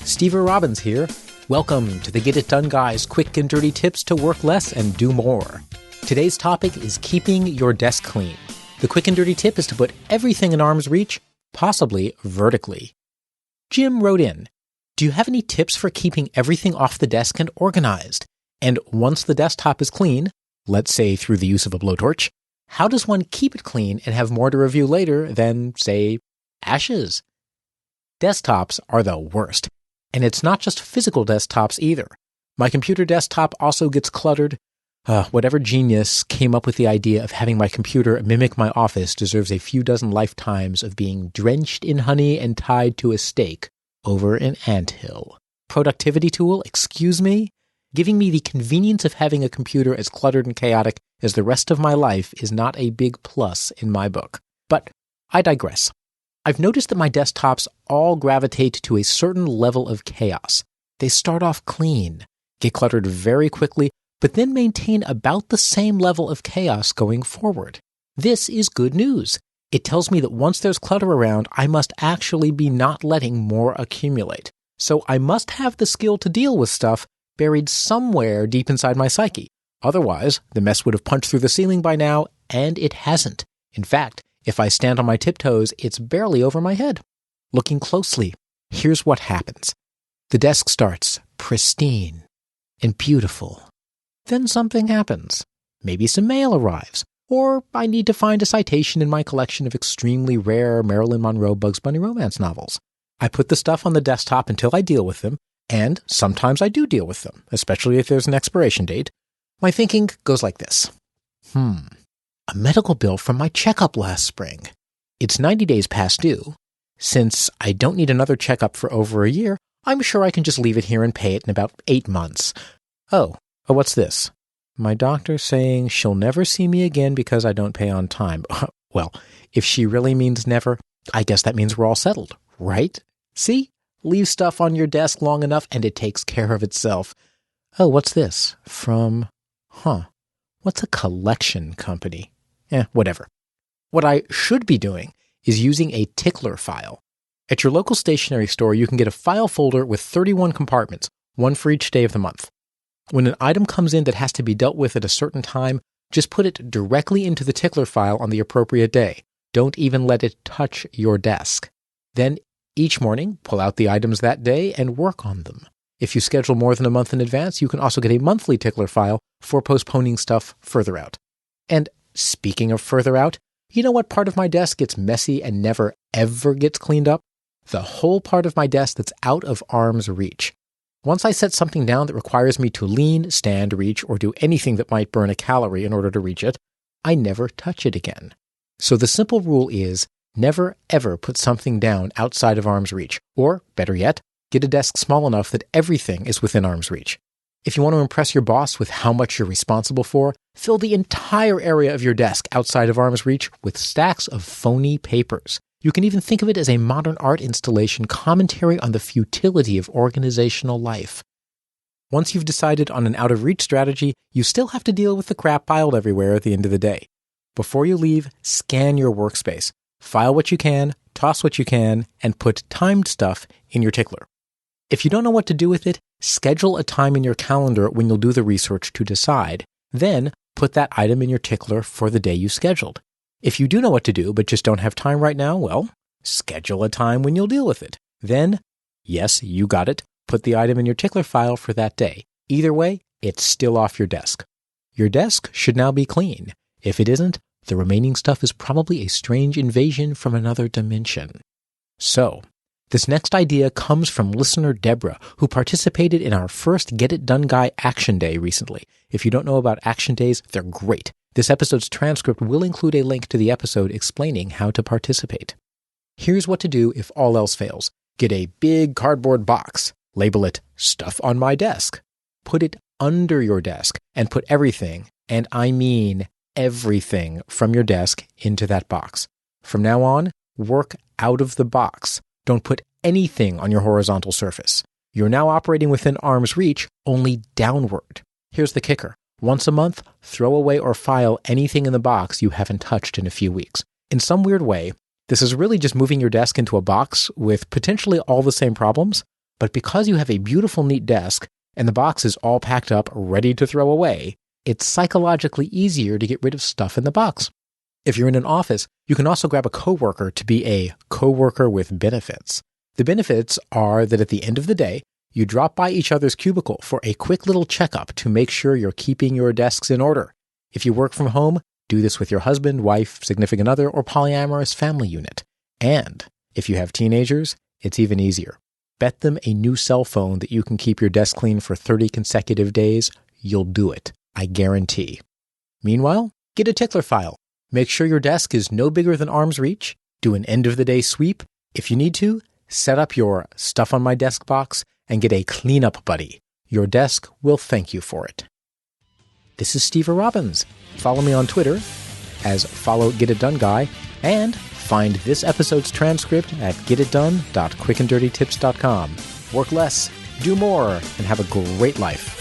Steve Robbins here. Welcome to the Get It Done Guy's quick and dirty tips to work less and do more. Today's topic is keeping your desk clean. The quick and dirty tip is to put everything in arm's reach, possibly vertically. Jim wrote in, do you have any tips for keeping everything off the desk and organized? And once the desktop is clean, let's say through the use of a blowtorch, how does one keep it clean and have more to review later than, say, ashes? Desktops are the worst. And it's not just physical desktops either. My computer desktop also gets cluttered. Whatever genius came up with the idea of having my computer mimic my office deserves a few dozen lifetimes of being drenched in honey and tied to a stake over an anthill. Productivity tool, excuse me? Giving me the convenience of having a computer as cluttered and chaotic as the rest of my life is not a big plus in my book. But I digress. I've noticed that my desktops all gravitate to a certain level of chaos. They start off clean, get cluttered very quickly, but then maintain about the same level of chaos going forward. This is good news. It tells me that once there's clutter around, I must actually be not letting more accumulate. So I must have the skill to deal with stuff buried somewhere deep inside my psyche. Otherwise, the mess would have punched through the ceiling by now, and it hasn't. In fact, if I stand on my tiptoes, it's barely over my head. Looking closely, here's what happens. The desk starts pristine and beautiful. Then something happens. Maybe some mail arrives, or I need to find a citation in my collection of extremely rare Marilyn Monroe Bugs Bunny romance novels. I put the stuff on the desktop until I deal with them, and sometimes I do deal with them, especially if there's an expiration date. My thinking goes like this. A medical bill from my checkup last spring. It's 90 days past due. Since I don't need another checkup for over a year, I'm sure I can just leave it here and pay it in about 8 months. Oh, what's this? My doctor saying she'll never see me again because I don't pay on time. Well, if she really means never, I guess that means we're all settled, right? See? Leave stuff on your desk long enough and it takes care of itself. Oh, what's this? From, what's a collection company? Whatever. What I should be doing is using a tickler file. At your local stationery store, you can get a file folder with 31 compartments, one for each day of the month. When an item comes in that has to be dealt with at a certain time, just put it directly into the tickler file on the appropriate day. Don't even let it touch your desk. Then, each morning, pull out the items that day and work on them. If you schedule more than a month in advance, you can also get a monthly tickler file for postponing stuff further out. And speaking of further out, you know what part of my desk gets messy and never ever gets cleaned up? The whole part of my desk that's out of arm's reach. Once I set something down that requires me to lean, stand, reach, or do anything that might burn a calorie in order to reach it, I never touch it again. So the simple rule is, never ever put something down outside of arm's reach. Or, better yet, get a desk small enough that everything is within arm's reach. If you want to impress your boss with how much you're responsible for, fill the entire area of your desk outside of arm's reach with stacks of phony papers. You can even think of it as a modern art installation commentary on the futility of organizational life. Once you've decided on an out-of-reach strategy, you still have to deal with the crap piled everywhere at the end of the day. Before you leave, scan your workspace. File what you can, toss what you can, and put timed stuff in your tickler. If you don't know what to do with it, schedule a time in your calendar when you'll do the research to decide. Then, put that item in your tickler for the day you scheduled. If you do know what to do but just don't have time right now, well, schedule a time when you'll deal with it. Then, yes, you got it, put the item in your tickler file for that day. Either way, it's still off your desk. Your desk should now be clean. If it isn't, the remaining stuff is probably a strange invasion from another dimension. So, this next idea comes from listener Deborah, who participated in our first Get It Done Guy Action Day recently. If you don't know about Action Days, they're great. This episode's transcript will include a link to the episode explaining how to participate. Here's what to do if all else fails. Get a big cardboard box. Label it Stuff on My Desk. Put it under your desk and put everything, and I mean everything, from your desk into that box. From now on, work out of the box. Don't put anything on your horizontal surface. You're now operating within arm's reach, only downward. Here's the kicker. Once a month, throw away or file anything in the box you haven't touched in a few weeks. In some weird way, this is really just moving your desk into a box with potentially all the same problems, But because you have a beautiful, neat desk and the box is all packed up, ready to throw away, it's psychologically easier to get rid of stuff in the box. If you're in an office, you can also grab a coworker to be a coworker with benefits. The benefits are that at the end of the day, you drop by each other's cubicle for a quick little checkup to make sure you're keeping your desks in order. If you work from home, do this with your husband, wife, significant other, or polyamorous family unit. And if you have teenagers, it's even easier. Bet them a new cell phone that you can keep your desk clean for 30 consecutive days. You'll do it, I guarantee. Meanwhile, get a tickler file. Make sure your desk is no bigger than arm's reach. Do an end-of-the-day sweep. If you need to, set up your Stuff on My Desk box and get a cleanup buddy. Your desk will thank you for it. This is Steve Robbins. Follow me on Twitter as @GetItDoneGuy and find this episode's transcript at getitdone.quickanddirtytips.com. Work less, do more, and have a great life.